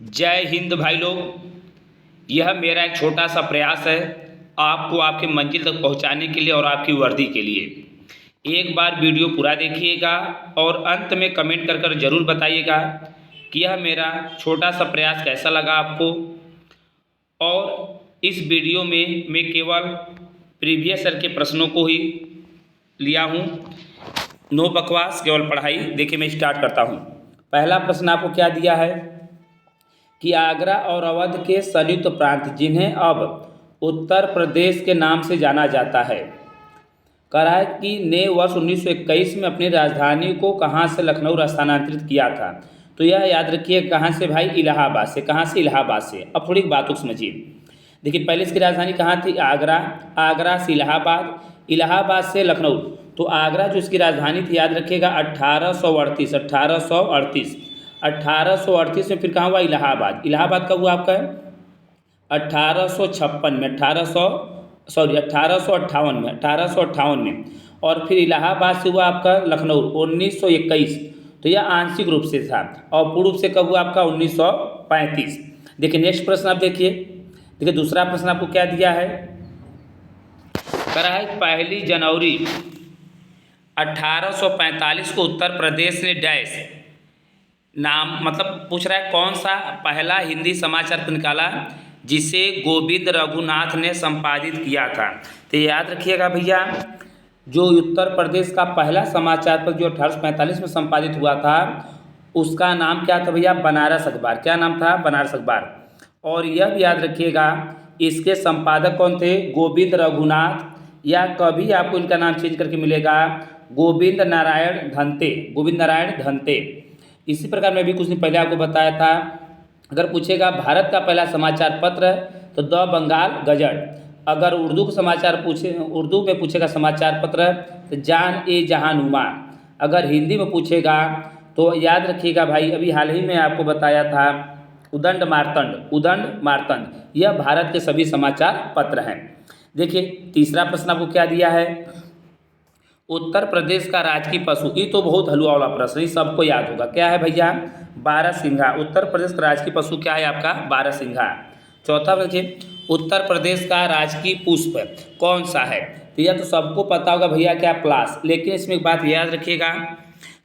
जय हिंद भाई लोग। यह मेरा एक छोटा सा प्रयास है आपको आपके मंजिल तक पहुंचाने के लिए और आपकी वर्दी के लिए। एक बार वीडियो पूरा देखिएगा और अंत में कमेंट कर कर ज़रूर बताइएगा कि यह मेरा छोटा सा प्रयास कैसा लगा आपको। और इस वीडियो में मैं केवल प्रीवियस ईयर के प्रश्नों को ही लिया हूँ, नो बकवास, केवल पढ़ाई। देखिए मैं स्टार्ट करता हूँ। पहला प्रश्न आपको क्या दिया है कि आगरा और अवध के संयुक्त प्रांत जिन्हें अब उत्तर प्रदेश के नाम से जाना जाता है, कह रहा है कि ने वर्ष 1921 में अपनी राजधानी को कहाँ से लखनऊ स्थानांतरित किया था। तो यह याद रखिए कहाँ से भाई, इलाहाबाद से। कहाँ से? इलाहाबाद से। अब थोड़ी बात को समझिए। देखिए पहले इसकी राजधानी कहाँ थी? आगरा। आगरा से इलाहाबाद, इलाहाबाद से लखनऊ। तो आगरा जो इसकी राजधानी थी, याद रखिएगा 1838। 1838 में फिर कहाँ हुआ? इलाहाबाद। इलाहाबाद कब हुआ आपका? 1856 में, 1858 में। और फिर इलाहाबाद से हुआ आपका लखनऊ 1921। तो यह आंशिक रूप से था। और पूर्ण रूप से कब हुआ आपका? 1935। देखिए नेक्स्ट प्रश्न आप देखिए। देखिए दूसरा प्रश्न आपको क्या दिया है, कह रहा है 1 जनवरी 1845 को उत्तर प्रदेश ने डैश नाम, मतलब पूछ रहा है कौन सा पहला हिंदी समाचार पत्र निकाला जिसे गोविंद रघुनाथ ने संपादित किया था। तो याद रखिएगा भैया, जो उत्तर प्रदेश का पहला समाचार पत्र जो 1845 में संपादित हुआ था, उसका नाम क्या था भैया? बनारस अखबार। क्या नाम था? बनारस अखबार। और यह भी याद रखिएगा इसके संपादक कौन थे? गोविंद रघुनाथ, या कभी आपको इनका नाम चेंज करके मिलेगा गोविंद नारायण धन्ते। गोविंद नारायण धन्ते। इसी प्रकार मैं भी कुछ दिन पहले आपको बताया था, अगर पूछेगा भारत का पहला समाचार पत्र तो द बंगाल गजट। अगर उर्दू का समाचार उर्दू में पूछेगा समाचार पत्र तो जान ए जहानुमा। अगर हिंदी में पूछेगा तो याद रखिएगा भाई, अभी हाल ही में आपको बताया था उदंड मार्तंड। उदंड मार्तंड, यह भारत के सभी समाचार पत्र हैं। देखिए तीसरा प्रश्न आपको क्या दिया है, उत्तर प्रदेश का राजकीय पशु। ये तो बहुत हलवा वाला प्रश्न, ये सबको याद होगा। क्या है भैया? बारहसिंघा। उत्तर प्रदेश का राजकीय पशु क्या है आपका? बारहसिंघा। चौथा देखिए, उत्तर प्रदेश का राजकीय पुष्प कौन सा है? तो यह तो सबको पता होगा भैया, क्या? पलाश। लेकिन इसमें एक बात याद रखिएगा,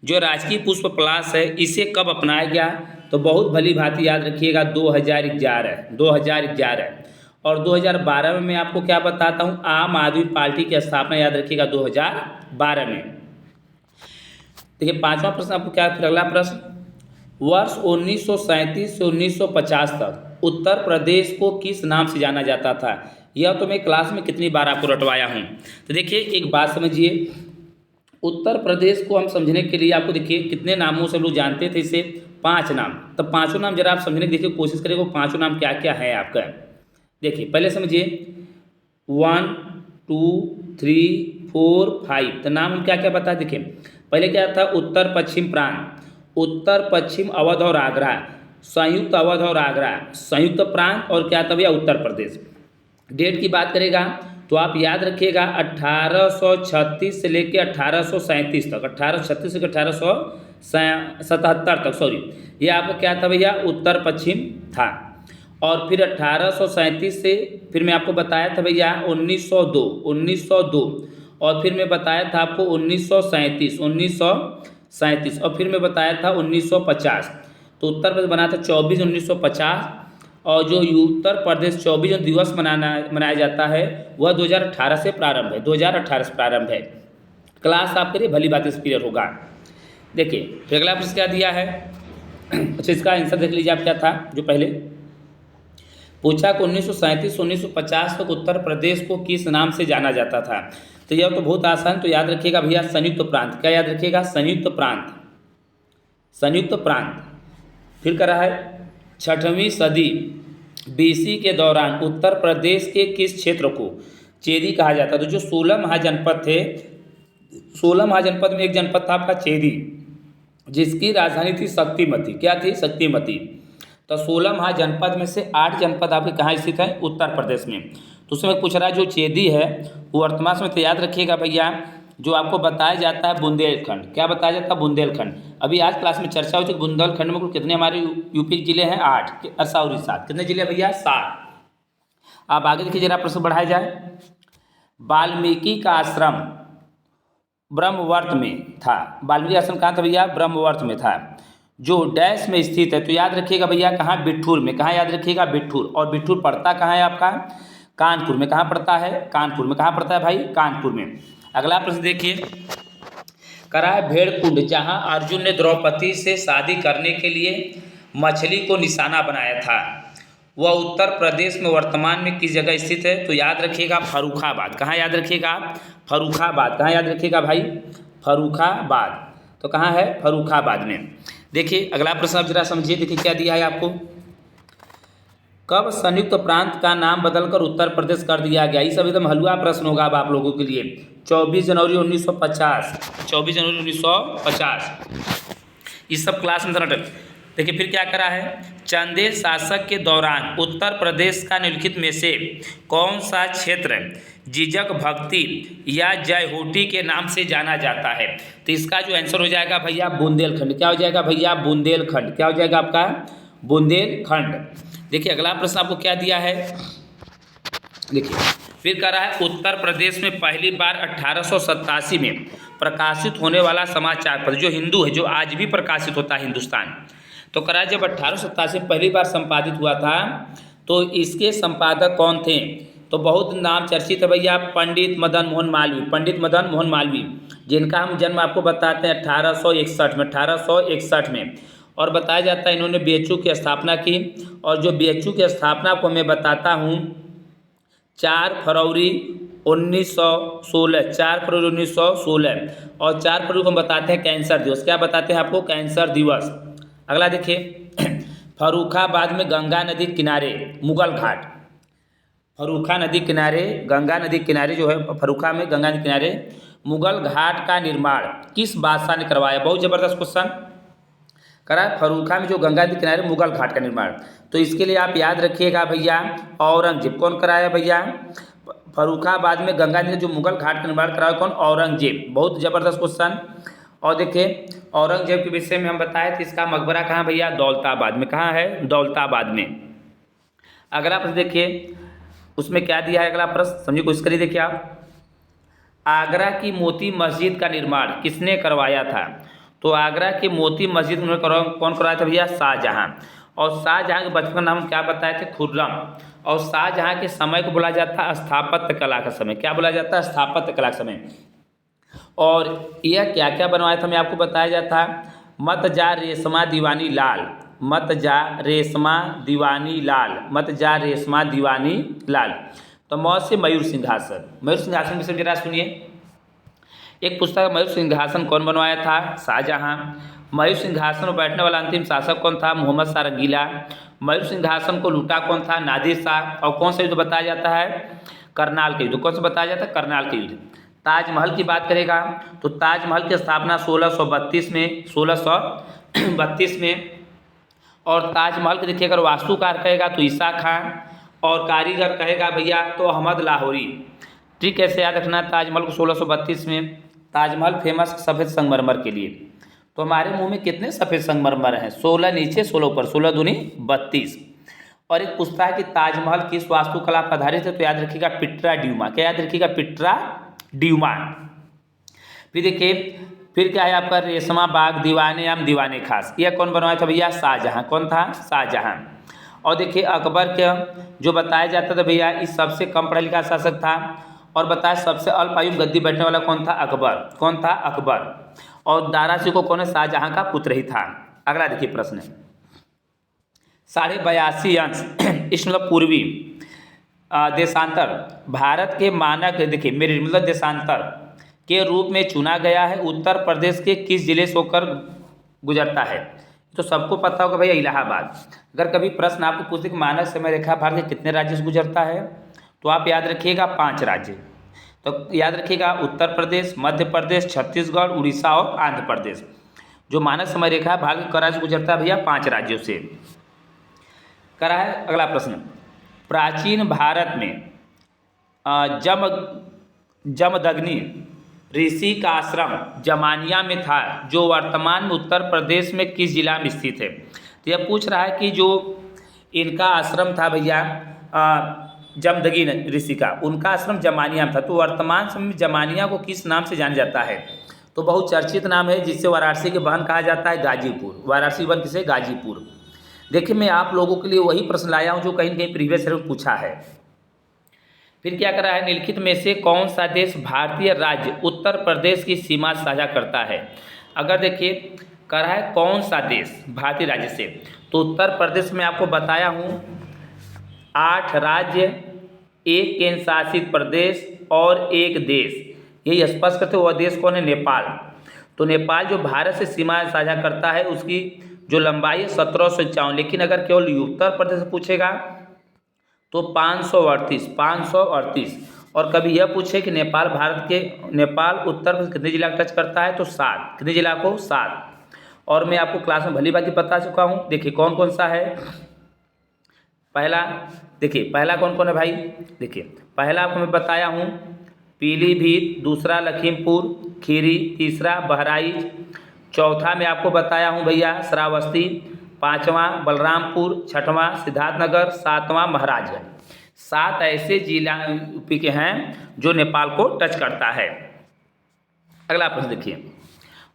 जो राजकीय पुष्प पलाश है, इसे कब अपनाया गया? तो बहुत भली भांति याद रखिएगा 2011। और 2012 में मैं आपको क्या बताता हूँ, आम आदमी पार्टी की स्थापना याद रखिएगा 2012 में। देखिए पांचवा प्रश्न आपको क्या? फिर अगला प्रश्न, वर्ष 1937 से 1950 तक उत्तर प्रदेश को किस नाम से जाना जाता था? यह तो मैं क्लास में कितनी बार आपको रटवाया हूँ। तो देखिए एक बात समझिए, उत्तर प्रदेश को हम समझने के लिए आपको देखिए कितने नामों से हम लोग जानते थे, इसे 5 नाम। तो पाँचों नाम जरा आप समझने की देखिए कोशिश करें, वो पाँचों नाम क्या क्या है आपका। देखिए पहले समझिए 1 2 3 4 5। तो नाम हम क्या क्या बता, देखिए पहले क्या था? उत्तर पश्चिम प्रांत, उत्तर पश्चिम अवध और आगरा, संयुक्त अवध और आगरा, संयुक्त प्रांत, और क्या था भैया? उत्तर प्रदेश। डेट की बात करेगा तो आप याद रखिएगा 1836 से लेकर 1837 तक, 1836 से 1877 तक, सॉरी, ये आपका क्या था भैया? उत्तर पश्चिम था। और फिर 1837 से फिर मैं आपको बताया था भैया 1902, और फिर मैं बताया था आपको 1937, और फिर मैं बताया था 1950। तो उत्तर प्रदेश बना था 24 1950। और जो उत्तर प्रदेश 24 दिवस मनाया जाता है वह 2018 से प्रारंभ है। 2018 से प्रारंभ है। क्लास आप करिए, भली बात इस पीरियड होगा। देखिए फिर अगला प्रश्न क्या दिया है। अच्छा इसका आंसर देख लीजिए आप, क्या था जो पहले पूछा कि 1937 से 1950 तक उत्तर प्रदेश को किस नाम से जाना जाता था। तो यह तो बहुत आसान, तो याद रखिएगा भैया संयुक्त प्रांत। क्या याद रखिएगा? संयुक्त प्रांत। संयुक्त प्रांत। फिर कह रहा है 6वीं सदी BC के दौरान उत्तर प्रदेश के किस क्षेत्र को चेदी कहा जाता? तो जो 16 महाजनपद थे, 16 महाजनपद में एक जनपद था आपका चेदी, जिसकी राजधानी थी शक्तिमती। क्या थी? शक्तिमती। तो 16 महाजनपद में से 8 जनपद आपके कहाँ स्थित हैं? उत्तर प्रदेश में। तो उसमें पूछ रहा है जो चेदी है वो वर्तमान में, तो याद रखिएगा भैया जो आपको बताया जाता है बुंदेलखंड। क्या बताया जाता है? बुंदेलखंड। अभी आज क्लास में चर्चा हो चुकी, बुंदेलखंड में कुल कितने हमारे यूपी जिले हैं? 8, सॉरी 7। कितने जिले भैया? 7। आप आगे देखिए जरा, प्रश्न बढ़ाया जाए। वाल्मीकि का आश्रम ब्रह्मवर्त में था। वाल्मीकि आश्रम कहाँ था भैया? ब्रह्मवर्त में था, जो डैश में स्थित है। तो याद रखिएगा भैया, कहाँ? बिठूर में। कहाँ याद रखिएगा? बिठूर। और बिठूर पड़ता कहाँ है आपका? कानपुर में। कहाँ पड़ता है? कानपुर में। कहाँ पड़ता है भाई? कानपुर में। अगला प्रश्न देखिए, करा है भेड़कुंड, जहाँ अर्जुन ने द्रौपदी से शादी करने के लिए मछली को निशाना बनाया था, वह उत्तर प्रदेश में वर्तमान में किस जगह स्थित है? तो याद रखिएगा फर्रुखाबाद। कहाँ याद रखिएगा? फर्रुखाबाद। कहाँ याद रखिएगा भाई? फर्रुखाबाद। तो कहाँ है? फर्रुखाबाद में। देखिए अगला प्रश्न आप जरा समझिए, देखिए क्या दिया है आपको। कब संयुक्त प्रांत का नाम बदलकर उत्तर प्रदेश कर दिया गया? ये सब एकदम हलवा प्रश्न होगा अब आप लोगों के लिए। 24 जनवरी 1950। 24 जनवरी 1950। इस सब क्लास में जरा देखिए फिर क्या करा है। चंदेल शासक के दौरान उत्तर प्रदेश का निम्नलिखित में से कौन सा क्षेत्र जीजक भक्ति या जयहोटी के नाम से जाना जाता है? तो इसका जो आंसर हो जाएगा भैया बुंदेलखंड। क्या हो जाएगा भैया? बुंदेलखंड। क्या हो जाएगा आपका? बुंदेलखंड। देखिए अगला प्रश्न आपको क्या दिया है, देखिए फिर कह रहा है उत्तर प्रदेश में पहली बार 1887 में प्रकाशित होने वाला समाचार पत्र, जो हिंदू है, जो आज भी प्रकाशित होता है हिंदुस्तान। तो कह रहा है जब 1887 पहली बार संपादित हुआ था, तो इसके संपादक कौन थे? तो बहुत नाम चर्चित है भैया, पंडित मदन मोहन मालवीय। पंडित मदन मोहन मालवीय, जिनका हम जन्म आपको बताते हैं 1861 में। 1861 में। और बताया जाता है इन्होंने बीएचयू की स्थापना की। और जो बीएचयू की स्थापना को मैं बताता हूँ 4 फरवरी 1916। 4 फरवरी 1916। और 4 फरवरी को हम बताते हैं कैंसर दिवस। क्या बताते हैं आपको? कैंसर दिवस। अगला देखिए, फर्रुखाबाद में गंगा नदी किनारे मुगल घाट। फर्रुखा नदी किनारे, गंगा नदी किनारे जो है, फर्रुखा में गंगा नदी किनारे मुगल घाट का निर्माण किस बादशाह ने करवाया? बहुत जबरदस्त क्वेश्चन करा है। फर्रुखा में जो गंगा नदी किनारे मुगल घाट का निर्माण, तो इसके लिए आप याद रखिएगा भैया औरंगजेब। कौन कराया भैया? फर्रुखाबाद में गंगा नदी जो मुगल घाट का निर्माण कराया कौन? औरंगजेब। बहुत जबरदस्त क्वेश्चन। और देखिए औरंगजेब के विषय में हम बताए थे, इसका मकबरा कहाँ भैया? दौलताबाद में। कहाँ है? दौलताबाद में। अगला प्रश्न देखिए, उसमें क्या दिया है? अगला प्रश्न समझिए, कोशिश करिए। देखिए आप, आगरा की मोती मस्जिद का निर्माण किसने करवाया था? तो आगरा की मोती मस्जिद में कौन करवाया था भैया? शाहजहां। और शाहजहां के बचपन का नाम क्या बताए थे? खुर्रम। और शाहजहां के समय को बोला जाता है स्थापत्य कला का समय। क्या बोला जाता है? स्थापत्य कला का समय। और यह क्या क्या बनवाया था मैं आपको बताया जाता है, मत जा रेशमा दीवानी लाल। मत जा रेशमा दीवानी लाल। मत जा रेशमा दीवानी लाल। तो मौत से मयूर सिंहासन। मयूर सिंहासन विषय जरा सुनिए। एक पुस्तक मयूर सिंहासन कौन बनवाया था? शाहजहां। मयूर सिंहासन पर बैठने वाला अंतिम शासक कौन था? मोहम्मद शाह रंगीला। मयूर सिंहासन को लूटा कौन था? नादिर शाह। और कौन सा युद्ध बताया जाता है? करनाल के युद्ध। कौन सा बताया जाता है? करनाल के युद्ध। ताजमहल की बात करेगा तो ताजमहल की स्थापना 1632 में। 1632 में। और ताजमहल के देखिए अगर वास्तुकार कहेगा तो ईसा खान, और कारीगर कहेगा भैया तो अहमद लाहौरी। ठीक, कैसे याद रखना ताजमहल को 1632 में। ताजमहल फेमस सफ़ेद संगमरमर के लिए। तो हमारे मुंह में कितने सफ़ेद संगमरमर हैं? 16 नीचे 16 ऊपर, 16 दूनी 32। और एक पूछता है कि ताजमहल किस वास्तुकला पर आधारित है? तो याद रखिएगा पिट्रा ड्यूमा। क्या याद रखिएगा? पिट्रा ड्यूमा। फिर देखिए फिर क्या है आपका? रेशमा बाग, दीवाने आम, दीवाने खास। यह कौन बनवाया था भैया? शाहजहां। कौन था? शाहजहां। और देखिए अकबर के जो बताया जाता था भैया, इस सबसे कम पढ़ा लिखा शासक था। और बताया सबसे अल्प आयु गद्दी बैठने वाला कौन था? अकबर। कौन था? अकबर। और दारा सिकोह कौन है? शाहजहां का पुत्र ही था। अगला देखिए प्रश्न, 82.5 अंश इसमें मतलब पूर्वी देशांतर भारत के मानक, देखिए मेरे मतलब देशांतर के रूप में चुना गया है, उत्तर प्रदेश के किस जिले से होकर गुजरता है? तो सबको पता होगा भैया इलाहाबाद। अगर कभी प्रश्न आपको पूछे कि मानक समय रेखा भारत के कितने राज्य से गुजरता है, तो आप याद रखिएगा 5 राज्य। तो याद रखिएगा उत्तर प्रदेश, मध्य प्रदेश, छत्तीसगढ़, उड़ीसा और आंध्र प्रदेश। जो मानक समय रेखा भारत के राज्य से गुजरता है भैया? 5 राज्यों से। करा है अगला प्रश्न, प्राचीन भारत में जमदग्नि ऋषि का आश्रम जमानिया में था, जो वर्तमान में उत्तर प्रदेश में किस जिला में स्थित है। तो यह पूछ रहा है कि जो इनका आश्रम था भैया जमदग्नि ऋषि का, उनका आश्रम जमानिया में था, तो वर्तमान समय में जमानिया को किस नाम से जाना जाता है। तो बहुत चर्चित नाम है, जिससे वाराणसी के बहन कहा जाता है गाजीपुर। वाराणसी बहन किसे, गाजीपुर। देखिए मैं आप लोगों के लिए वही प्रश्न लाया हूँ जो कहीं न कहीं प्रीवियस ईयर में पूछा है। फिर क्या कर रहा है, निम्नलिखित में से कौन सा देश भारतीय राज्य उत्तर प्रदेश की सीमा साझा करता है। अगर देखिए कर रहा है कौन सा देश भारतीय राज्य से, तो उत्तर प्रदेश में आपको बताया हूँ 8 राज्य, 1 केंद्र शासित प्रदेश और 1 देश। यही स्पष्ट करते, वह देश कौन है, नेपाल। तो नेपाल जो भारत से सीमा साझा करता है, उसकी जो लंबाई है 1751, लेकिन अगर केवल उत्तर प्रदेश से पूछेगा तो 538। और कभी यह पूछे कि नेपाल उत्तर प्रदेश कितने जिला टच करता है, तो 7। कितने जिला को, 7। और मैं आपको क्लास में भली बात बता चुका हूँ। देखिए कौन कौन सा है। पहला देखिए, पहला कौन कौन है भाई, देखिए पहला आपको मैं बताया हूँ पीलीभीत, दूसरा लखीमपुर खीरी, तीसरा बहराइच, चौथा में आपको बताया हूँ भैया श्रावस्ती, 5वां बलरामपुर, 6वां सिद्धार्थनगर, 7वां महाराजगंज। 7 ऐसे जिला यूपी के हैं जो नेपाल को टच करता है। अगला प्रश्न देखिए,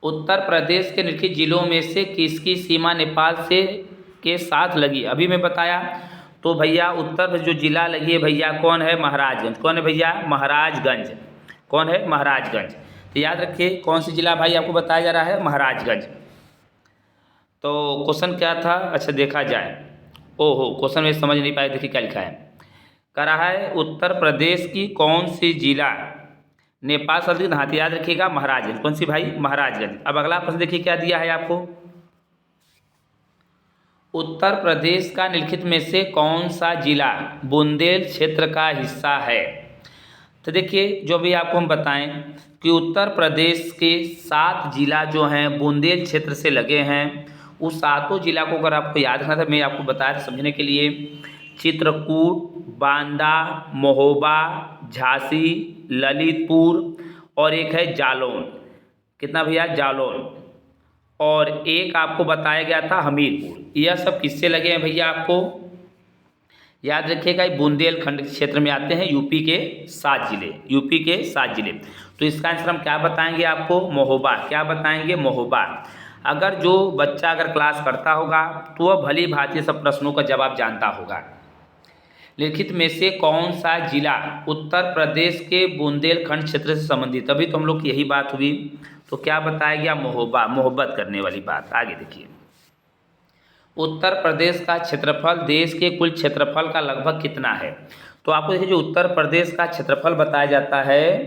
उत्तर प्रदेश के निम्नलिखित जिलों में से किसकी सीमा नेपाल से के साथ लगी। अभी मैं बताया, तो भैया उत्तर में जो जिला लगी है भैया कौन है, महाराजगंज। कौन है भैया, महाराजगंज। कौन है, महाराजगंज। तो याद रखिए कौन सी जिला भाई आपको बताया जा रहा है, महाराजगंज। तो क्वेश्चन क्या था, अच्छा देखा जाए, ओहो क्वेश्चन में समझ नहीं पाए। देखिए क्या लिखा है, कह रहा है उत्तर प्रदेश की कौन सी जिला नेपाल से लगी। हाँ, याद रखिएगा महाराजगंज। कौन सी भाई, महाराजगंज। अब अगला प्रश्न देखिए क्या दिया है आपको, उत्तर प्रदेश का निम्नलिखित में से कौन सा जिला बुंदेल क्षेत्र का हिस्सा है। तो देखिए जो भी आपको हम बताएं कि उत्तर प्रदेश के 7 जिला जो हैं बुंदेल क्षेत्र से लगे हैं। उस 7 जिला को अगर आपको याद रखना था, मैं आपको बताया था समझने के लिए, चित्रकूट, बांदा, महोबा, झांसी, ललितपुर और एक है जालौन। कितना भैया, जालौन। और एक आपको बताया गया था हमीरपुर। यह सब किससे लगे हैं भैया, आपको याद रखिएगा, बुंदेलखंड क्षेत्र में आते हैं यूपी के 7 जिले। यूपी के 7 जिले। तो इसका आंसर हम क्या बताएंगे आपको, महोबा। क्या बताएंगे, महोबा। अगर जो बच्चा अगर क्लास करता होगा तो वह भली भांति सब प्रश्नों का जवाब जानता होगा। लिखित में से कौन सा जिला उत्तर प्रदेश के बुंदेलखंड क्षेत्र से संबंधित। अभी तो हम लोग की यही बात हुई, तो क्या बताया गया, महोबा, मोहब्बत करने वाली बात। आगे देखिए, उत्तर प्रदेश का क्षेत्रफल देश के कुल क्षेत्रफल का लगभग कितना है। तो आपको देखिए जो उत्तर प्रदेश का क्षेत्रफल बताया जाता है,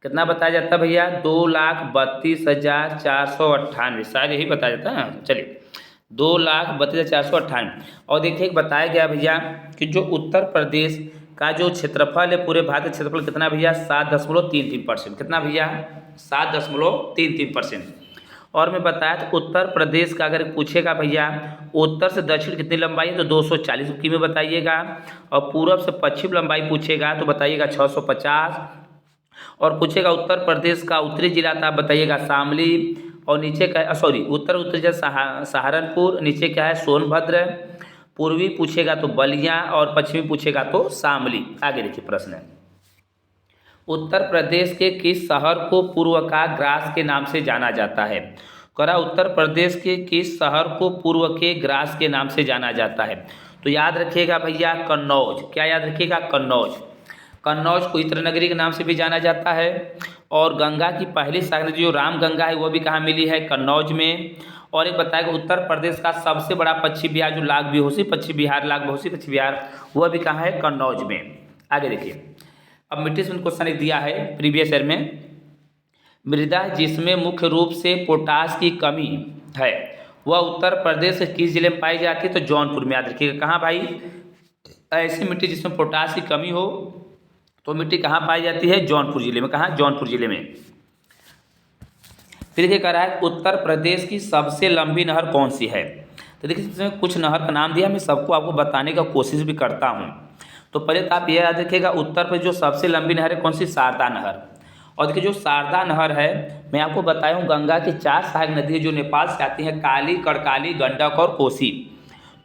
कितना बताया जाता है भैया, 2,32,498, शायद यही बताया जाता है। चलिए 2,32,498। और देखिए बताया गया भैया कि जो उत्तर प्रदेश का जो क्षेत्रफल है पूरे भारत का क्षेत्रफल कितना भैया, 7.33%। कितना भैया, 7.33%। और मैं बताया तो उत्तर प्रदेश का अगर पूछेगा भैया उत्तर से दक्षिण कितनी लंबाई है, तो 240 की में बताइएगा। और पूरब से पश्चिम लंबाई पूछेगा तो बताइएगा 650। और पूछेगा उत्तर प्रदेश का उत्तरी जिला था, बताइएगा शामली। और नीचे का उत्तरी जिला सहारनपुर, नीचे क्या है, सोनभद्र। पूर्वी पूछेगा तो बलिया, और पश्चिमी पूछेगा तो शामली। आगे देखिए प्रश्न है, उत्तर प्रदेश के किस शहर को पूर्व का ग्रास के नाम से जाना जाता है। करा उत्तर प्रदेश के किस शहर को पूर्व के ग्रास के नाम से जाना जाता है। तो याद रखिएगा भैया कन्नौज। क्या याद रखिएगा, कन्नौज। कन्नौज को इत्र नगरी के नाम से भी जाना जाता है। और गंगा की पहली शाखा नदी जो राम गंगा है, वो भी कहाँ मिली है, कन्नौज में। और एक बताएगा उत्तर प्रदेश का सबसे बड़ा पश्चिम बिहार जो लाग बिहोशी पश्चिम बिहार, वह भी कहाँ है, कन्नौज में। आगे देखिए, अब मिट्टी से क्वेश्चन एक दिया है प्रीवियस ईयर में, मृदा जिसमें मुख्य रूप से पोटास की कमी है वह उत्तर प्रदेश के किस जिले में पाई जाती है। तो जौनपुर में। याद रखिएगा, कहाँ भाई, ऐसी मिट्टी जिसमें पोटास की कमी हो तो मिट्टी कहाँ पाई जाती है, जौनपुर जिले में। कहाँ, जौनपुर जिले में। फिर देखिए कह रहा है उत्तर प्रदेश की सबसे लंबी नहर कौन सी है। तो देखिए इसमें कुछ नहर का नाम दिया, मैं सबको आपको बताने का कोशिश भी करता हूँ। तो पहले तो आप ये याद रखिएगा उत्तर प्रदेश जो सबसे लंबी नहर है कौन सी, शारदा नहर। और देखिए जो शारदा नहर है, मैं आपको बताया हूँ गंगा की 4 सहायक नदी है जो नेपाल से आती हैं, काली, कड़काली, गंडक और कोसी।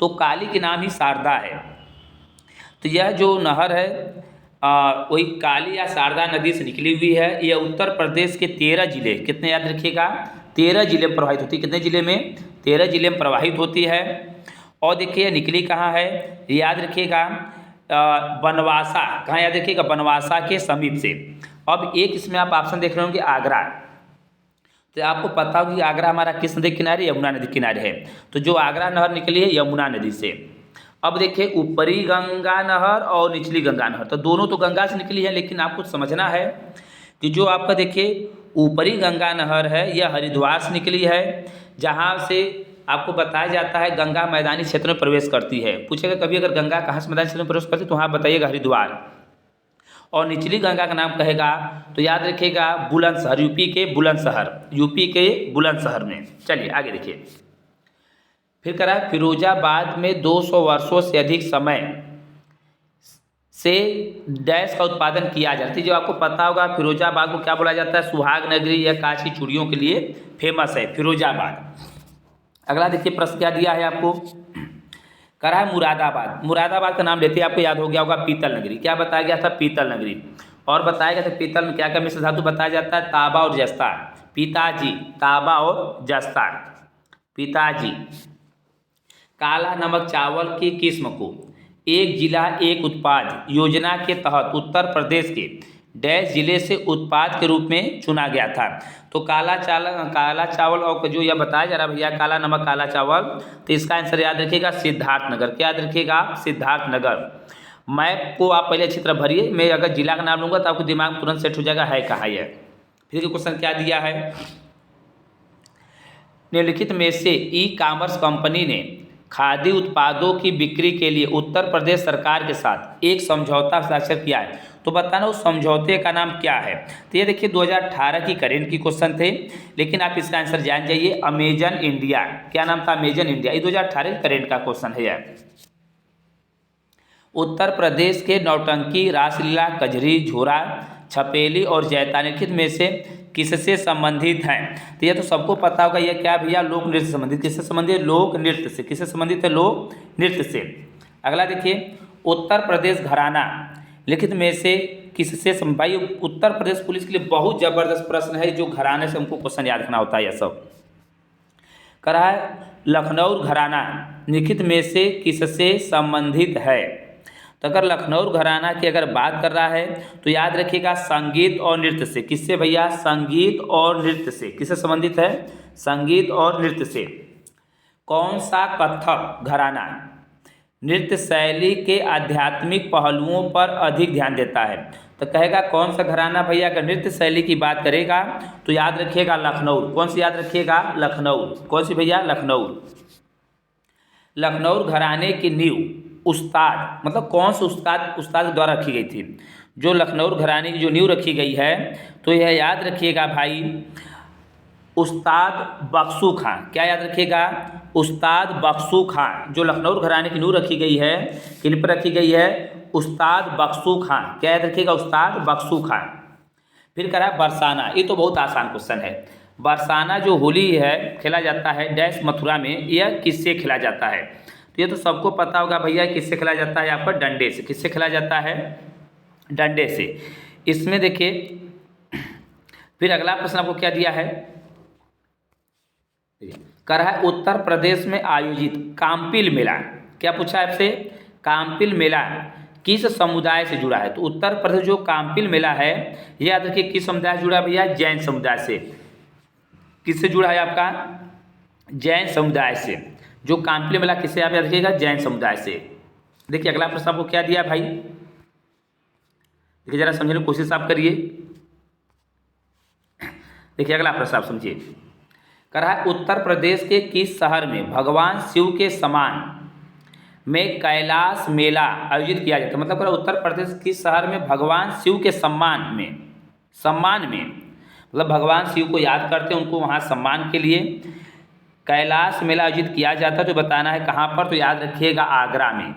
तो काली के नाम ही शारदा है। तो यह जो नहर है वही काली या शारदा नदी से निकली हुई है। यह उत्तर प्रदेश के 13 जिले, कितने याद रखिएगा, 13 जिले में प्रवाहित होती है। कितने जिले में? 13 जिले में प्रवाहित होती है। और देखिए निकली कहाँ है, याद रखिएगा बनवासा, कहाँ याद रखिएगा, बनवासा के समीप से। अब एक इसमें आप ऑप्शन देख रहे होंगे आगरा, तो आपको पता होगा कि आगरा हमारा किस नदी के किनारे? यमुना नदी के किनारे है। तो जो आगरा नहर निकली है यमुना नदी से। अब देखिए ऊपरी गंगा नहर और निचली गंगा नहर, तो दोनों तो गंगा से निकली है, लेकिन आपको समझना है कि जो आपका देखिए ऊपरी गंगा नहर है यह हरिद्वार से निकली है, जहाँ से आपको बताया जाता है गंगा मैदानी क्षेत्र में प्रवेश करती है। पूछेगा कभी अगर गंगा कहाँ से मैदानी क्षेत्र में प्रवेश करती है, तो वहाँ बताइएगा हरिद्वार। और निचली गंगा का नाम कहेगा तो याद रखिएगा बुलंदशहर, यूपी के बुलंदशहर, यूपी के बुलंदशहर में। चलिए आगे देखिए। फिर करा फिरोजाबाद में 200 वर्षों से अधिक समय से डैश का उत्पादन किया जाता है। जो आपको पता होगा फिरोजाबाद को क्या बोला जाता है? सुहाग नगरी या कांच की चूड़ियों के लिए फेमस है फिरोजाबाद। अगला देखिए प्रश्न क्या दिया है आपको, करा है मुरादाबाद। मुरादाबाद का नाम लेते ही आपको याद हो गया होगा पीतल नगरी। क्या बताया गया था? पीतल नगरी। और बताया गया था पीतल में क्या क्या मिश्र धातु बताया जाता है? तांबा और जस्ता। पिताजी, तांबा और जस्ता, पिताजी। काला नमक चावल की किस्म को एक जिला एक उत्पाद योजना के तहत उत्तर प्रदेश के डैश जिले से उत्पाद के रूप में चुना गया था। तो काला चावल और जो यह बताया जा रहा है भैया काला नमक काला चावल, तो इसका आंसर याद रखिएगा सिद्धार्थनगर। क्या याद रखिएगा? सिद्धार्थनगर। मैप को आप पहले अच्छी तरह भरिए, मैं अगर जिला का नाम लूँगा तो आपको दिमाग में तुरंत सेट हो जाएगा है कहाँ यह। फिर क्वेश्चन क्या दिया है, निम्नलिखित में से ई कॉमर्स कंपनी ने खाद्य उत्पादों की बिक्री के लिए उत्तर प्रदेश सरकार के साथ एक समझौता हस्ताक्षर किया है। तो बताना उस समझौते का नाम क्या है। तो ये देखिए 2018 की करेंट की क्वेश्चन थे, लेकिन आप इसका आंसर जान जाइए अमेजन इंडिया। क्या नाम था? Amazon India. ये 2018 की करेंट का क्वेश्चन है यार। उत्तर प्रदेश के नौटंकी, रासलीला, कजरी, झोरा, छपेली और जैता निम्नलिखित में से किससे संबंधित हैं? तो ये तो सबको पता होगा, ये क्या भैया लोक नृत्य से संबंधित। किससे संबंधित? लोक नृत्य से। किससे संबंधित है? लोक नृत्य से। अगला देखिए उत्तर प्रदेश घराना लिखित में से किससे भाई उत्तर प्रदेश पुलिस के लिए बहुत जबरदस्त प्रश्न है, जो घराने से हमको क्वेश्चन याद रखना होता है। यह सब कर रहा है लखनऊ घराना निम्नलिखित में से किससे संबंधित है? तो अगर लखनऊ घराना की अगर बात कर रहा है तो याद रखिएगा संगीत और नृत्य से। किससे भैया? संगीत और नृत्य से। किससे संबंधित है? संगीत और नृत्य से। कौन सा कथक घराना नृत्य शैली के आध्यात्मिक पहलुओं पर अधिक ध्यान देता है? तो कहेगा कौन सा घराना भैया अगर नृत्य शैली की बात करेगा तो याद रखिएगा लखनऊ। कौन सी याद रखिएगा? लखनऊ। कौन सी भैया? लखनऊ। लखनऊ घराने की नींव उस्ताद, मतलब कौन से उस्ताद द्वारा रखी गई थी? जो लखनऊ घराने की जो नींव रखी गई है तो यह याद रखिएगा भाई उस्ताद बख्शू खां। क्या याद रखिएगा? उस्ताद बख्शू खां। जो लखनऊ घराने की नींव रखी गई है किन पर रखी गई है? उस्ताद बख्शू खां। क्या याद रखिएगा? उस्ताद बख्शू खां। फिर करा बरसाना, ये तो बहुत आसान क्वेश्चन है। बरसाना जो होली है खेला जाता है डैश मथुरा में, यह किससे खेला जाता है? तो ये तो सबको पता होगा भैया किससे खेला जाता है? आपका डंडे से। किससे खेला जाता है? डंडे से। इसमें देखिए फिर अगला प्रश्न आपको क्या दिया है, कर है उत्तर प्रदेश में आयोजित काम्पिल मेला। क्या पूछा है आपसे? काम्पिल मेला किस समुदाय से जुड़ा है? तो उत्तर प्रदेश जो काम्पिल मेला है ये याद रखिए किस समुदाय से जुड़ा है भैया? जैन समुदाय से। किससे जुड़ा है आपका? जैन समुदाय से। जो काम्पिल मेला किससे आप याद रखिएगा? जैन समुदाय से। देखिए अगला प्रश्न आपको क्या दिया भाई, देखिए जरा समझने की कोशिश आप करिए। देखिए अगला प्रश्न आप समझिए, कह रहा है उत्तर प्रदेश के किस शहर में भगवान शिव के सम्मान में कैलाश मेला आयोजित किया जाता है? मतलब उत्तर प्रदेश किस शहर में भगवान शिव के सम्मान में मतलब भगवान शिव को याद करते हैं, उनको वहाँ सम्मान के लिए कैलाश मेला आयोजित किया जाता है। तो बताना है कहाँ पर? तो याद रखिएगा आगरा में।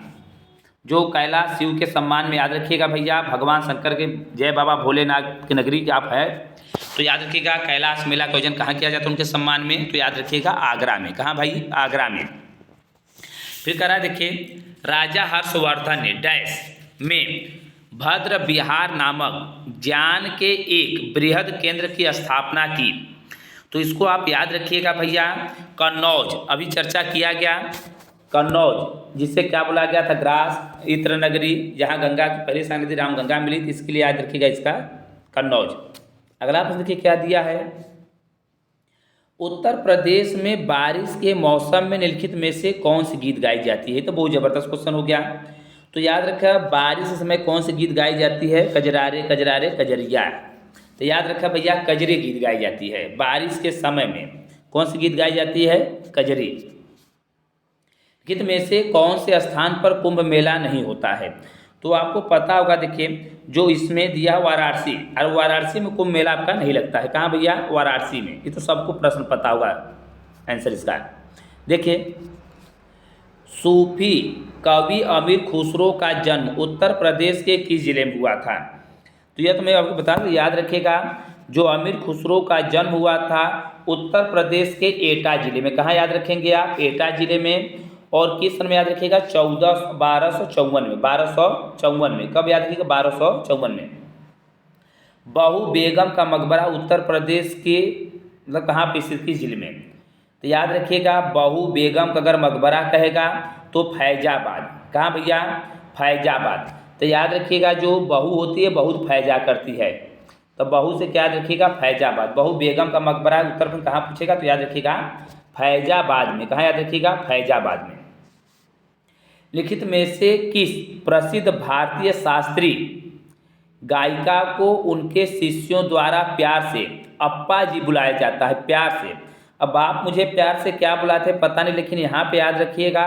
जो कैलाश शिव के सम्मान में, याद रखिएगा भैया, भगवान शंकर के जय बाबा भोलेनाथ की नगरी आप है तो याद रखिएगा कैलाश मेला का आयोजन कहाँ किया जाता है उनके सम्मान में, तो याद रखिएगा आगरा में। कहाँ भाई? आगरा में। फिर कह रहा है देखिए, राजा हर्षवर्धन ने डैश में भद्र विहार नामक ज्ञान के एक बृहद केंद्र की स्थापना की। तो इसको आप याद रखिएगा भैया, कन्नौज, अभी चर्चा किया गया कन्नौज, जिसे क्या बोला गया था? ग्रास इत्र नगरी, जहाँ गंगा की पहली सा नदी रामगंगा मिली थी, इसके लिए याद रखिएगा इसका कन्नौज। अगला प्रश्न देखिए क्या दिया है, उत्तर प्रदेश में बारिश के मौसम में निम्नलिखित में से कौन सी गीत गाई जाती है? तो बहुत ज़बरदस्त क्वेश्चन हो गया। तो याद रखा, बारिश के समय कौन सी गीत गाई जाती है? कजरारे कजरारे कजरिया। तो याद रखा भैया, कजरी गीत गाई जाती है बारिश के समय में। कौन सी गीत गाई जाती है? कजरी। गीत में से कौन से स्थान पर कुंभ मेला नहीं होता है? तो आपको पता होगा, देखिए जो इसमें दिया वाराणसी, और वाराणसी में कुंभ मेला आपका नहीं लगता है। कहाँ भैया? वाराणसी में। ये तो सबको प्रश्न पता होगा आंसर इसका। देखिए, सूफी कवि अमीर खुसरो का जन्म उत्तर प्रदेश के किस जिले में हुआ था? तो यह तो मैं आपको बता दूं, याद रखिएगा, जो अमीर खुसरो का जन्म हुआ था उत्तर प्रदेश के एटा जिले में। कहाँ याद रखेंगे आप? एटा जिले में। और किस सन में याद रखिएगा? 1254 में, 1254 में। कब याद रखिएगा? 1254 में। बहू बेगम का मकबरा उत्तर प्रदेश के मतलब कहाँ पे स्थित, किस जिले में? तो याद रखिएगा, बहू बेगम का अगर मकबरा कहेगा तो फैजाबाद। कहाँ भैया? फैजाबाद। तो याद रखिएगा, जो बहू होती है बहुत फैजा करती है, तो बहू से क्या याद रखिएगा? फैजाबाद। बहू बेगम का मकबरा उत्तराखंड कहाँ पूछेगा तो याद रखिएगा फैजाबाद में। कहाँ याद रखिएगा? फैजाबाद में। लिखित में से किस प्रसिद्ध भारतीय शास्त्रीय गायिका को उनके शिष्यों द्वारा प्यार से अप्पा जी बुलाया जाता है? प्यार से। अब आप मुझे प्यार से क्या बुलाते हैं पता नहीं, लेकिन यहाँ पे याद रखिएगा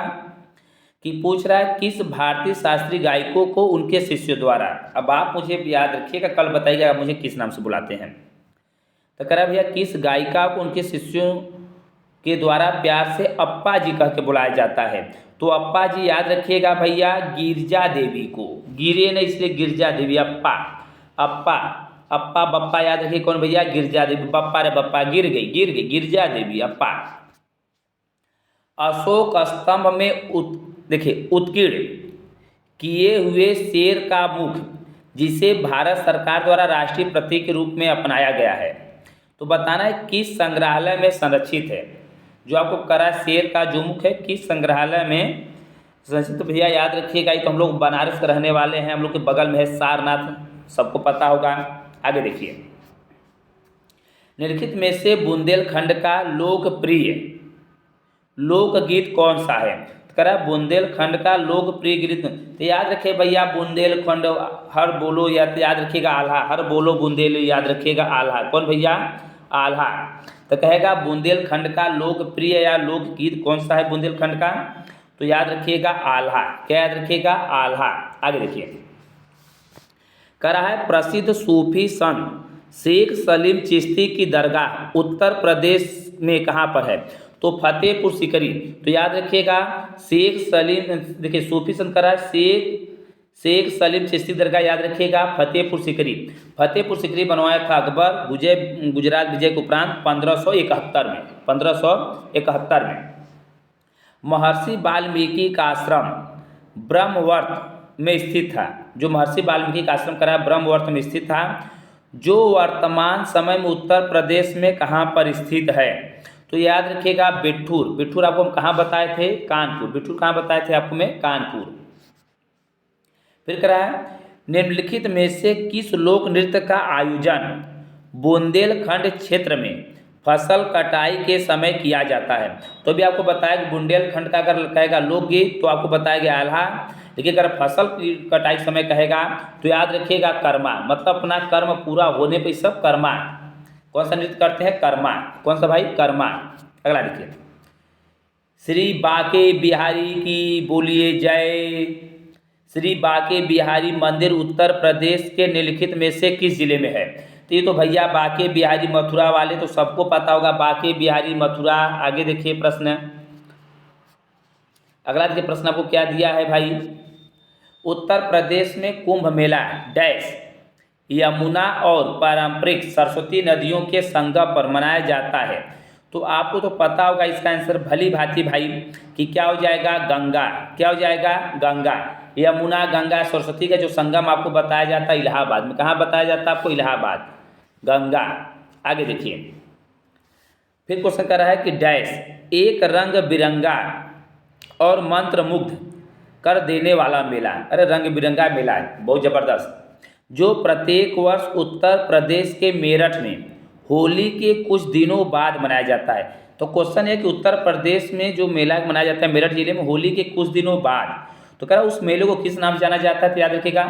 कि पूछ रहा है किस भारतीय शास्त्रीय गायकों को उनके शिष्यों द्वारा। अब आप मुझे याद रखिएगा, कल बताइएगा मुझे किस नाम से बुलाते हैं। तो कह रहा भैया, किस गायिका को उनके शिष्यों के द्वारा प्यार से अप्पा जी कह के बुलाया जाता है? तो अप्पा जी याद रखिएगा भैया, गिरजा देवी को। गिरे नहीं इसलिए गिरजा देवी। अप्पा अप्पा अप्पा बप्पा याद रखिए कौन भैया? गिरजा देवी। बप्पा रे बप्पा, गिर गई गिरजा देवी, अप्पा। अशोक स्तंभ में देखिए उत्कीर्ण किए हुए शेर का मुख, जिसे भारत सरकार द्वारा राष्ट्रीय प्रतीक के रूप में अपनाया गया है, तो बताना है किस संग्रहालय में संरक्षित है? जो आपको करा शेर का जो मुख है किस संग्रहालय में संरक्षित? तो भैया याद रखिएगा, ये तो हम लोग बनारस के रहने वाले हैं, हम लोग के बगल में है सारनाथ, सबको पता होगा। आगे देखिए, निम्नलिखित में से बुंदेलखंड का लोकप्रिय लोकगीत कौन सा है? तो कह रहा है बुंदेलखंड का लोकप्रिय गीत। तो याद रखिए भैया, बुंदेलखंड हर बोलो, या तो याद रखिएगा आल्हा, हर बोलो बुंदेल, याद रखिएगा आल्हा। कौन भैया? आल्हा। तो कहेगा बुंदेलखंड का लोकप्रिय या लोकगीत कौन सा है बुंदेलखंड का? तो याद रखिएगा आल्हा। क्या याद रखिएगा? आल्हा। आगे देखिए, कह रहा है प्रसिद्ध सूफी संत शेख सलीम चिश्ती की दरगाह उत्तर प्रदेश में कहाँ पर है? तो फतेहपुर सीकरी। तो याद रखिएगा शेख सलीम, देखिए सूफी संत करा शेख सलीम चिश्ती दरगाह, याद रखिएगा फतेहपुर सीकरी। फतेहपुर सीकरी बनवाया था अकबर गुजरात विजय के उपरांत 1571 में। 1571 में। महर्षि वाल्मीकि का आश्रम ब्रह्मवर्त में स्थित था। जो महर्षि वाल्मीकि का आश्रम करा ब्रह्मवर्त में स्थित था, जो वर्तमान समय में उत्तर प्रदेश में कहाँ पर स्थित है? तो याद रखिएगा बिठूर। बिठूर आपको हम कहाँ बताए थे? कानपुर। बिठूर कहाँ बताए थे आपको मैं? कानपुर। फिर कह रहा है निम्नलिखित में से किस लोक नृत्य का आयोजन बुंदेलखंड क्षेत्र में फसल कटाई के समय किया जाता है? तो भी आपको बताया कि बुंदेलखंड का अगर कहेगा लोकगीत तो आपको बताएगा आल्हा, लेकिन अगर फसल की कटाई समय कहेगा तो याद रखिएगा कर्मा। मतलब अपना कर्म पूरा होने पर सब कर्मा। कौन सा नृत्य करते हैं? कर्मा। कौन सा भाई? कर्मा। अगला देखिए, श्री बाके बिहारी की बोलिए जय। श्री बाके बिहारी मंदिर उत्तर प्रदेश के निम्नलिखित में से किस जिले में है? तो ये तो भैया बाके बिहारी मथुरा वाले तो सबको पता होगा, बाके बिहारी मथुरा। आगे देखिए प्रश्न, अगला देखिए प्रश्न आपको क्या दिया है भाई, उत्तर प्रदेश में कुंभ मेला डैश यमुना और पारंपरिक सरस्वती नदियों के संगम पर मनाया जाता है। तो आपको तो पता होगा इसका आंसर भली भांति भाई कि क्या हो जाएगा, गंगा। क्या हो जाएगा, गंगा। यमुना, गंगा, सरस्वती का जो संगम आपको बताया जाता है इलाहाबाद में। कहाँ बताया जाता है आपको, इलाहाबाद, गंगा। आगे देखिए, फिर क्वेश्चन कर रहा है कि डैश एक रंग बिरंगा और मंत्र मुग्ध कर देने वाला मेला। अरे रंग बिरंगा मेला है, बहुत ज़बरदस्त, जो प्रत्येक वर्ष उत्तर प्रदेश के मेरठ में होली के कुछ दिनों बाद मनाया जाता है। तो क्वेश्चन है कि उत्तर प्रदेश में जो मेला मनाया जाता है मेरठ जिले में होली के कुछ दिनों बाद, तो कह रहा उस मेले को किस नाम से जाना जाता है, तो याद रखिएगा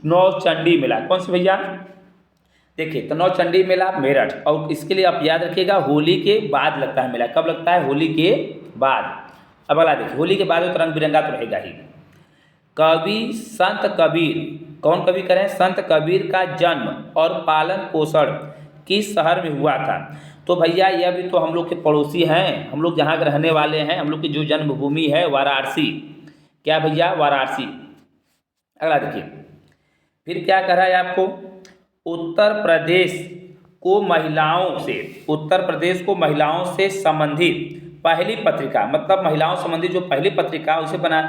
नौचंडी मेला। कौन से भैया, देखिए तो नौचंडी मेला मेरठ, और इसके लिए आप याद रखिएगा होली के बाद लगता है मेला। कब लगता है, होली के बाद। अब अगला देखिए, होली के बाद तो रंग बिरंगा तो रहेगा ही। कवि संत कबीर, कौन कवि करें, संत कबीर का जन्म और पालन पोषण किस शहर में हुआ था। तो भैया यह भी तो हम लोग के पड़ोसी हैं, हम लोग जहाँ के रहने वाले हैं, हम लोग की जो जन्मभूमि है वाराणसी। क्या भैया, वाराणसी। अगला देखिए, फिर क्या कह रहा है आपको, उत्तर प्रदेश को महिलाओं से संबंधित पहली पत्रिका, मतलब महिलाओं संबंधी जो पहली पत्रिका उसे बना,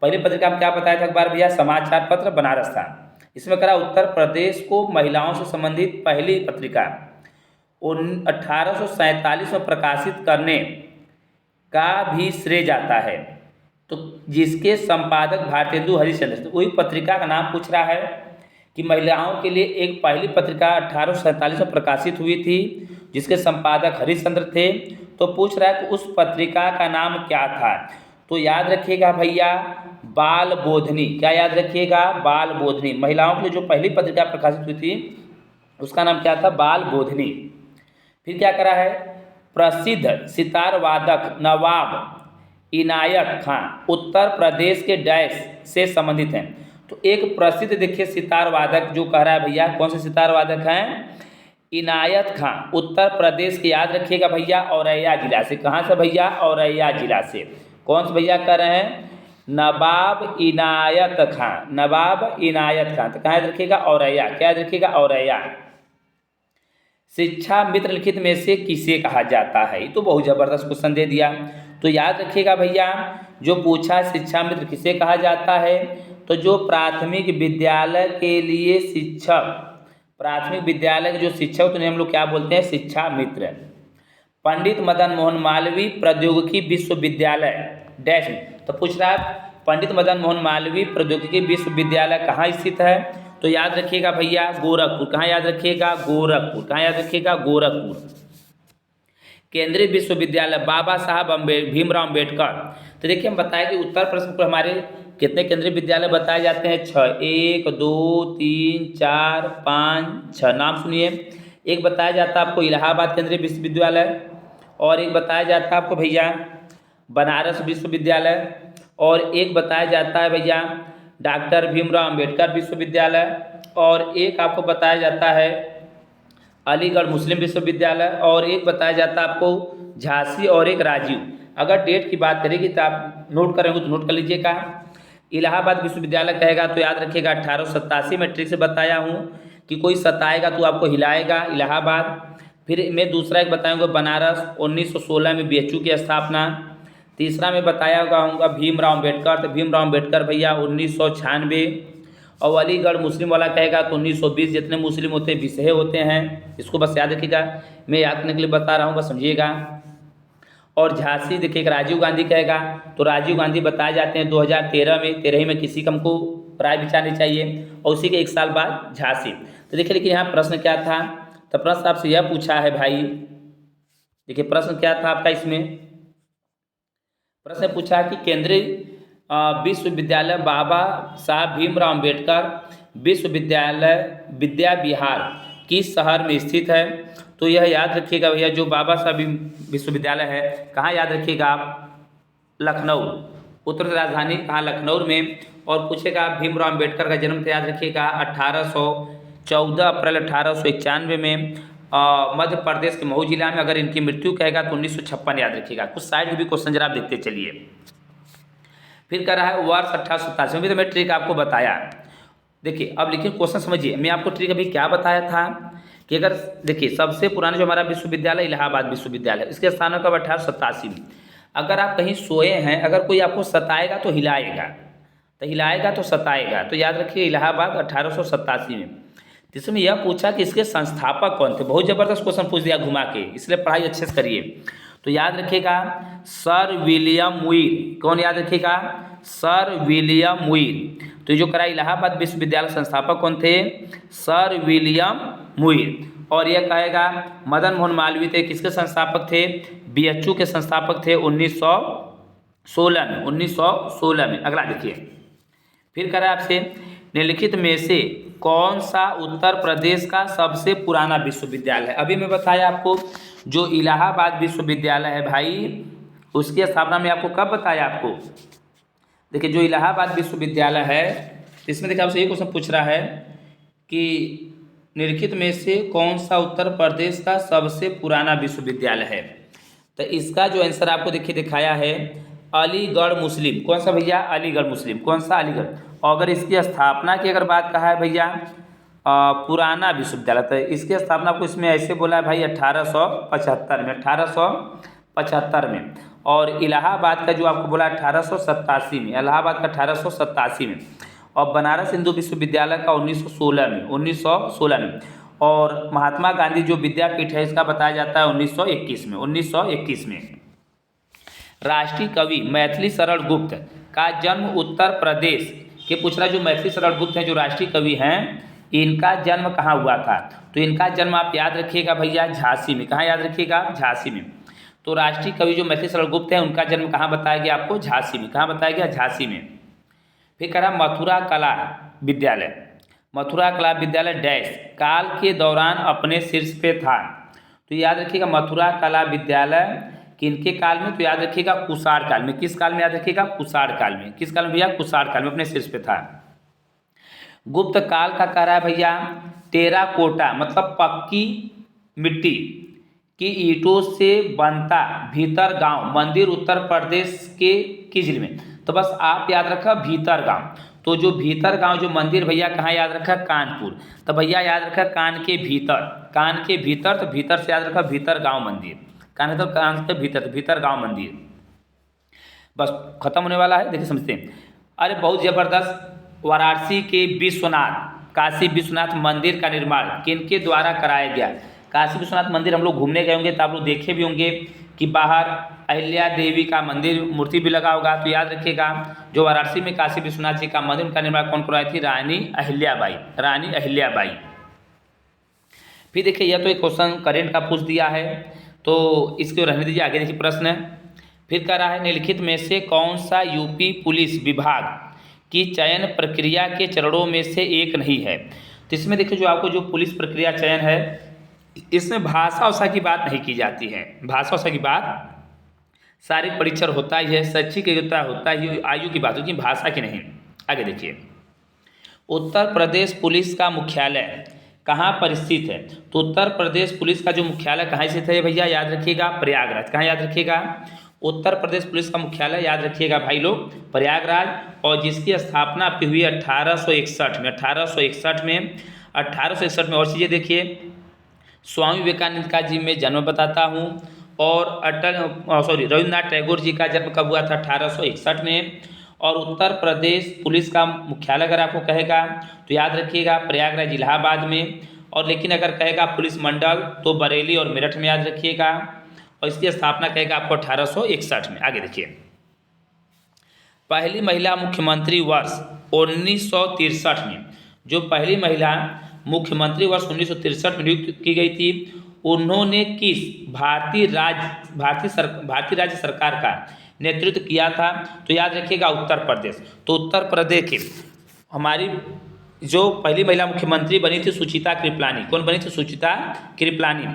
पहली पत्रिका में क्या बताया था एक बार भैया, समाचार पत्र बनारस था। इसमें करा उत्तर प्रदेश को महिलाओं से संबंधित पहली पत्रिका 1847 में प्रकाशित करने का भी श्रेय जाता है। तो जिसके संपादक भारतेंदु हरिश्चंद्र, तो वही पत्रिका का नाम पूछ रहा है कि महिलाओं के लिए एक पहली पत्रिका 1847 में प्रकाशित हुई थी, जिसके संपादक हरिश्चंद्र थे। तो पूछ रहा है कि उस पत्रिका का नाम क्या था। तो याद रखिएगा भैया बाल बोधनी। क्या याद रखिएगा, बाल बोधनी। महिलाओं के लिए जो पहली पत्रिका प्रकाशित हुई थी उसका नाम क्या था, बाल बोधनी। फिर क्या करा है, प्रसिद्ध सितार वादक नवाब इनायत खां उत्तर प्रदेश के डैश से संबंधित हैं। तो एक प्रसिद्ध देखिए सितार वादक जो कह रहा है भैया, कौन से सितार वादक हैं, इनायत खां उत्तर प्रदेश के, याद रखिएगा भैया औरैया जिला से। कहाँ से भैया, औरैया जिला से। कौन से भैया कर रहे हैं, नवाब इनायत खां, नवाब इनायत खां। तो कहाँ याद रखिएगा, औरैया। क्या याद रखिएगा, औरैया। शिक्षा मित्र लिखित में से किसे कहा जाता है, तो बहुत जबरदस्त क्वेश्चन दे दिया। तो याद रखिएगा भैया जो पूछा शिक्षा मित्र किसे कहा जाता है, तो जो प्राथमिक विद्यालय के लिए शिक्षक, प्राथमिक विद्यालय के जो शिक्षक तो हम लोग क्या बोलते हैं, शिक्षा मित्र। पंडित मदन मोहन मालवीय प्रौद्योगिकी विश्वविद्यालय डैश, तो पूछ रहा है पंडित मदन मोहन मालवीय प्रौद्योगिकी विश्वविद्यालय कहाँ स्थित है, तो याद रखिएगा भैया गोरखपुर। कहाँ याद रखिएगा, गोरखपुर। कहाँ याद रखिएगा, गोरखपुर। केंद्रीय विश्वविद्यालय बाबा साहब भीमराव अम्बेडकर। तो देखिए हम बताएं कि उत्तर प्रदेश में हमारे कितने केंद्रीय विद्यालय बताए जाते हैं, 6। 1 2 3 4 5 6 नाम सुनिए। एक बताया जाता है आपको इलाहाबाद केंद्रीय विश्वविद्यालय, और एक बताया जाता है आपको भैया बनारस विश्वविद्यालय, और एक बताया जाता है भैया डॉक्टर भीमराव अम्बेडकर विश्वविद्यालय, और एक आपको बताया जाता है अलीगढ़ मुस्लिम विश्वविद्यालय, और एक बताया जाता है आपको झांसी, और एक राजीव। अगर डेट की बात करेंगे तो आप नोट करेंगे तो नोट कर लीजिएगा। इलाहाबाद विश्वविद्यालय कहेगा तो याद रखिएगा 1887 में ट्रिक से बताया हूँ कि कोई सताएगा तो आपको हिलाएगा, इलाहाबाद। फिर मैं दूसरा एक बताऊँगा बनारस, 1916 में BHU की स्थापना। तीसरा में बताया होगा भीमराव अम्बेडकर, तो भीमराव अम्बेडकर भैया 1996। और अलीगढ़ मुस्लिम वाला कहेगा तो 1920। जितने मुस्लिम होते हैं विषय होते हैं, इसको बस याद रखिएगा, मैं याद करने के लिए बता रहा हूँ, बस समझिएगा। और झांसी देखिए राजीव गांधी कहेगा तो राजीव गांधी बताए जाते हैं 2013 में, 13 में किसी का हमको राय विचारनी चाहिए, और उसी के 1 साल बाद झांसी। तो देखिए लेकिन यहाँ प्रश्न क्या था, तो प्रश्न आपसे यह पूछा है भाई, देखिए प्रश्न क्या था आपका इसमें, प्रश्न पूछा कि केंद्रीय विश्वविद्यालय बाबा साहब भीमराव अम्बेडकर विश्वविद्यालय विद्या विहार किस शहर में स्थित है। तो यह याद रखिएगा भैया जो बाबा साहब विश्वविद्यालय है, कहाँ याद रखिएगा आप, लखनऊ। उत्तर राजधानी कहाँ, लखनऊ में। और पूछेगा भीमराव अम्बेडकर का जन्म तो याद रखिएगा 14 अप्रैल 1891 में मध्य प्रदेश के मऊ जिला में। अगर इनकी मृत्यु कहेगा तो 1956 याद रखिएगा। कुछ साइड में भी क्वेश्चन जरा आप देखते चलिए। फिर कह रहा है वर्ष 1887 में, भी तो मैं ट्रिक आपको बताया। देखिए अब लिखिए क्वेश्चन समझिए, मैं आपको ट्रिक अभी क्या बताया था कि अगर देखिए सबसे पुराना जो हमारा विश्वविद्यालय इलाहाबाद विश्वविद्यालय, इसके स्थान कब 1887 में। अगर आप कहीं सोए हैं, अगर कोई आपको सताएगा तो हिलाएगा, तो हिलाएगा तो सताएगा, तो याद रखिए इलाहाबाद 1887 में। जिसमें यह पूछा कि इसके संस्थापक कौन थे, बहुत ज़बरदस्त क्वेश्चन पूछ दिया घुमा के, इसलिए पढ़ाई अच्छे से करिए। तो याद रखिएगा सर विलियम मुइर, कौन याद रखिएगा, सर विलियम मुइर। तो जो करा इलाहाबाद विश्वविद्यालय संस्थापक कौन थे, सर विलियम मुइर। और यह कहेगा मदन मोहन मालवीय थे, किसके संस्थापक थे, बीएचयू के संस्थापक थे 1916 में। अगला देखिए, फिर करा आपसे निम्नलिखित में से कौन सा उत्तर प्रदेश का सबसे पुराना विश्वविद्यालय है। अभी मैं बताया आपको जो इलाहाबाद विश्वविद्यालय है भाई, उसकी स्थापना में आपको कब बताया आपको। देखिए जो इलाहाबाद विश्वविद्यालय है, इसमें देखिए आपसे ये क्वेश्चन पूछ रहा है कि निम्नलिखित में से कौन सा उत्तर प्रदेश का सबसे पुराना विश्वविद्यालय है। तो इसका जो आंसर आपको देखिए दिखाया है अलीगढ़ मुस्लिम। कौन सा भैया, अलीगढ़ मुस्लिम। कौन सा, अलीगढ़। और अगर इसकी स्थापना की अगर बात कहा है भैया पुराना विश्वविद्यालय, तो इसकी स्थापना आपको इसमें ऐसे बोला है भाई 1875 में, 1875 में। और इलाहाबाद का जो आपको बोला 1887 में, इलाहाबाद का 1887 में। और बनारस हिंदू विश्वविद्यालय का 1916 में। और महात्मा गांधी जो विद्यापीठ है इसका बताया जाता है 1921 में। राष्ट्रीय कवि मैथिली शरण गुप्त का जन्म उत्तर प्रदेश के, पूछ रहा जो मैथिली शरण गुप्त हैं जो राष्ट्रीय कवि हैं, इनका जन्म कहाँ हुआ था। तो इनका जन्म आप याद रखिएगा भैया झांसी में। कहाँ याद रखिएगा, झांसी में। तो राष्ट्रीय कवि जो मैथिली शरण गुप्त हैं उनका जन्म कहाँ बताया गया आपको, झांसी में। कहाँ बताया गया, झांसी में। फिर कह रहा मथुरा कला विद्यालय, मथुरा कला विद्यालय डैश काल के दौरान अपने शीर्ष पे था। तो याद रखिएगा मथुरा कला विद्यालय किनके काल में, तो याद रखिएगा कुषाण काल में। किस काल में, याद रखिएगा कुषाण काल में। किस काल में भैया, कुषाण काल में अपने शीर्ष पे था। गुप्त काल का कह रहा है भैया टेराकोटा, मतलब पक्की मिट्टी की ईंटों से बनता भीतर गांव मंदिर उत्तर प्रदेश के किस जिले में। तो बस आप याद रखा भीतर गांव। तो जो भीतर गांव जो मंदिर भैया कहाँ याद रखा, कानपुर। तो भैया याद रखा कान के भीतर, कान के भीतर। तो भीतर से याद रखा भीतर गांव मंदिर, कान तो कान के भीतर, तो भीतर गांव मंदिर। बस खत्म होने वाला है, देखिए समझते हैं। अरे बहुत जबरदस्त, वाराणसी के विश्वनाथ, काशी विश्वनाथ मंदिर का निर्माण किनके द्वारा कराया गया। काशी विश्वनाथ मंदिर हम लोग घूमने गए होंगे तो आप लोग देखे भी होंगे कि बाहर अहिल्या देवी का मंदिर मूर्ति भी लगा होगा। तो याद रखिएगा जो वाराणसी में काशी विश्वनाथ जी का मंदिर, उनका निर्माण कौन करवाई थी, रानी अहिल्याबाई, रानी अहिल्याबाई। फिर देखिए यह तो एक क्वेश्चन करेंट का पूछ दिया है, तो इसको रहने दीजिए, आगे देखिए प्रश्न। फिर कह रहा है निम्नलिखित में से कौन सा यूपी पुलिस विभाग की चयन प्रक्रिया के चरणों में से एक नहीं है। तो इसमें देखिए जो आपको जो पुलिस प्रक्रिया चयन है, इसमें भाषा उषा की बात नहीं की जाती है। भाषा उषा की बात, शारीरिक परीक्षण होता ही है, शैक्षिक योग्यता होता ही, आयु की बात होती है, भाषा की नहीं। आगे देखिए उत्तर प्रदेश पुलिस का मुख्यालय कहाँ पर स्थित है। तो उत्तर प्रदेश पुलिस का जो मुख्यालय कहाँ स्थित है भैया, याद रखिएगा प्रयागराज। कहाँ याद रखिएगा, उत्तर प्रदेश पुलिस का मुख्यालय याद रखिएगा भाई लोग प्रयागराज। और जिसकी स्थापना आपकी हुई 1861 में, 1861 में। और चीज़ें देखिए स्वामी विवेकानंद का जी मैं जन्म बताता हूँ, और रविंद्रनाथ टैगोर जी का जन्म कब हुआ था, 1861 में। और उत्तर प्रदेश पुलिस का मुख्यालय अगर आपको कहेगा तो याद रखिएगा प्रयागराज इलाहाबाद में। और लेकिन अगर कहेगा पुलिस मंडल तो बरेली और मेरठ में याद रखिएगा। और इसकी स्थापना कहेगा आपको 1861 में। आगे देखिए पहली महिला मुख्यमंत्री वर्ष 1963 में, जो पहली महिला मुख्यमंत्री वर्ष 1963 में नियुक्त की गई थी, उन्होंने किस भारतीय राज्य सरकार का नेतृत्व किया था। तो याद रखिएगा उत्तर प्रदेश। तो उत्तर प्रदेश की हमारी जो पहली महिला मुख्यमंत्री बनी थी सुचिता कृपलानी। कौन बनी थी, सुचिता कृपलानी।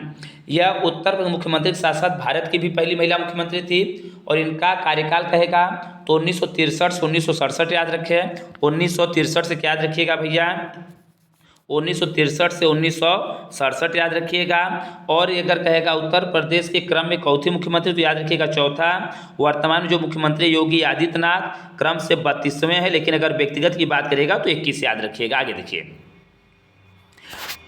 यह उत्तर प्रदेश मुख्यमंत्री के साथ साथ भारत की भी पहली महिला मुख्यमंत्री थी। और इनका कार्यकाल कहेगा तो 1963 से 1967 याद रखें। 1963 से क्या याद रखिएगा भैया, 1963 से 1967 याद रखिएगा। और ये अगर कहेगा उत्तर प्रदेश के क्रम में चौथे मुख्यमंत्री तो याद रखिएगा चौथा। वर्तमान में जो मुख्यमंत्री योगी आदित्यनाथ क्रम से 32वें हैं, लेकिन अगर व्यक्तिगत की बात करेगा तो 21 याद रखिएगा। आगे देखिए,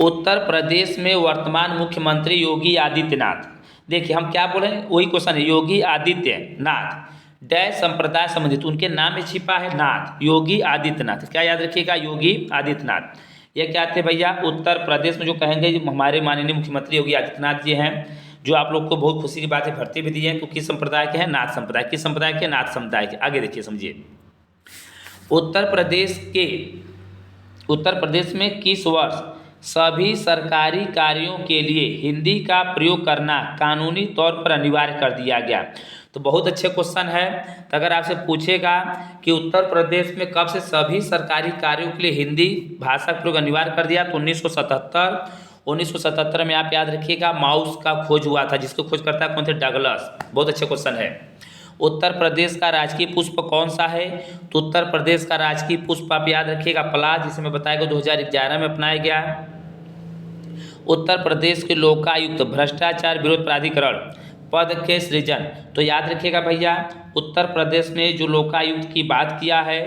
उत्तर प्रदेश में वर्तमान मुख्यमंत्री योगी आदित्यनाथ, देखिए हम क्या बोले, वही क्वेश्चन है, योगी आदित्यनाथ डैश संप्रदाय संबंधित, उनके नाम में छिपा है नाथ, योगी आदित्यनाथ, क्या याद रखिएगा, योगी आदित्यनाथ। ये क्या थे भैया, उत्तर प्रदेश में जो कहेंगे जो हमारे माननीय मुख्यमंत्री योगी आदित्यनाथ जी हैं, जो आप लोग को बहुत खुशी की बात है भर्ती भी दी है, तो किस संप्रदाय के हैं, नाथ संप्रदाय। किस संप्रदाय के, नाथ संप्रदाय के। आगे देखिए समझिए, उत्तर प्रदेश में किस वर्ष सभी सरकारी कार्यों के लिए हिंदी का प्रयोग करना कानूनी तौर पर अनिवार्य कर दिया गया। तो बहुत अच्छे क्वेश्चन है। तो अगर आपसे पूछेगा कि उत्तर प्रदेश में कब से सभी सरकारी कार्यों के लिए हिंदी भाषा का प्रयोग अनिवार्य कर दिया, तो 1977 में आप याद रखिएगा माउस का खोज हुआ था, जिसको खोज करता है कौन थे, डगलस। बहुत अच्छे क्वेश्चन है। उत्तर प्रदेश का राजकीय पुष्प कौन सा है, तो उत्तर प्रदेश का राजकीय पुष्प आप याद रखिएगा पलाश, जिसे मैं बताया 2011 में अपनाया गया। उत्तर प्रदेश के लोकायुक्त भ्रष्टाचार विरोध प्राधिकरण पद के सृजन, तो याद रखिएगा भैया उत्तर प्रदेश में जो लोकायुक्त की बात किया है,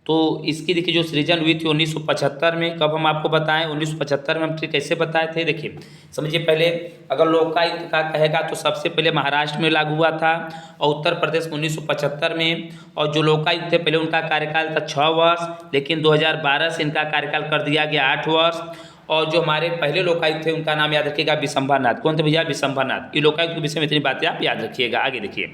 तो इसकी देखिए जो सृजन हुई थी 1975 में। कब हम आपको बताएं, 1975 में हम कैसे बताए थे, देखिए समझिए। पहले अगर लोकायुक्त का कहेगा तो सबसे पहले महाराष्ट्र में लागू हुआ था और उत्तर प्रदेश में 1975 में। और जो लोकायुक्त थे पहले उनका कार्यकाल था 6 वर्ष, लेकिन 2012 से इनका कार्यकाल कर दिया गया 8 वर्ष। और जो हमारे पहले लोकायुक्त थे उनका नाम याद रखिएगा विशंभरनाथ। कौन थे भैया, विशंभरनाथ। ये लोकायुक्त के विषय में इतनी बातें आप याद रखिएगा। आगे देखिए,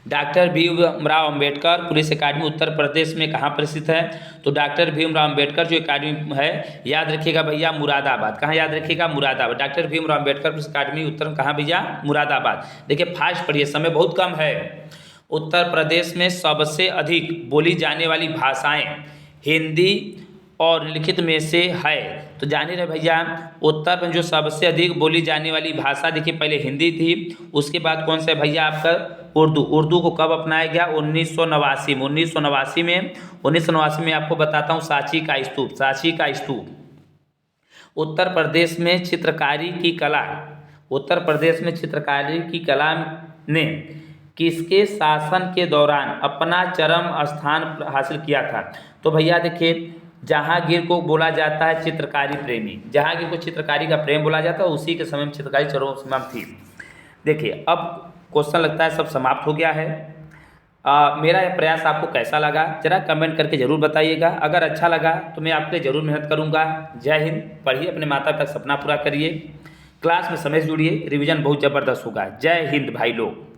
डॉक्टर भीमराव अंबेडकर पुलिस अकादमी उत्तर प्रदेश में कहाँ पर स्थित है, तो डॉक्टर भीमराव अंबेडकर जो अकादमी है याद रखिएगा भैया मुरादाबाद। कहाँ याद रखिएगा, मुरादाबाद। डॉक्टर भीमराव अंबेडकर पुलिस अकादमी उत्तर कहाँ भैया, मुरादाबाद। देखिए फास्ट पढ़िए, समय बहुत कम है। उत्तर प्रदेश में सबसे अधिक बोली जाने वाली भाषाएं हिंदी और लिखित में से है, तो जानिए रहे भैया उत्तर में जो सबसे अधिक बोली जाने वाली भाषा देखिए पहले हिंदी थी, उसके बाद कौन सा भैया आपका उर्दू। उर्दू को कब अपनाया गया, 1989 में। 1989 में आपको बताता हूँ सांची का स्तूप। उत्तर प्रदेश में चित्रकारी की कला ने किसके शासन के दौरान अपना चरम स्थान हासिल किया था, तो भैया देखिए जहांगीर को बोला जाता है चित्रकारी प्रेमी। जहांगीर को चित्रकारी का प्रेम बोला जाता है, उसी के समय में चित्रकारी चरम सीमा थी। देखिए अब क्वेश्चन लगता है सब समाप्त हो गया है। मेरा यह प्रयास आपको कैसा लगा जरा कमेंट करके ज़रूर बताइएगा। अगर अच्छा लगा तो मैं आपके लिए ज़रूर मेहनत करूँगा। जय हिंद। पढ़िए, अपने माता पिता का सपना पूरा करिए, क्लास में समय से जुड़िए, रिवीजन बहुत ज़बरदस्त होगा। जय हिंद भाई लोग।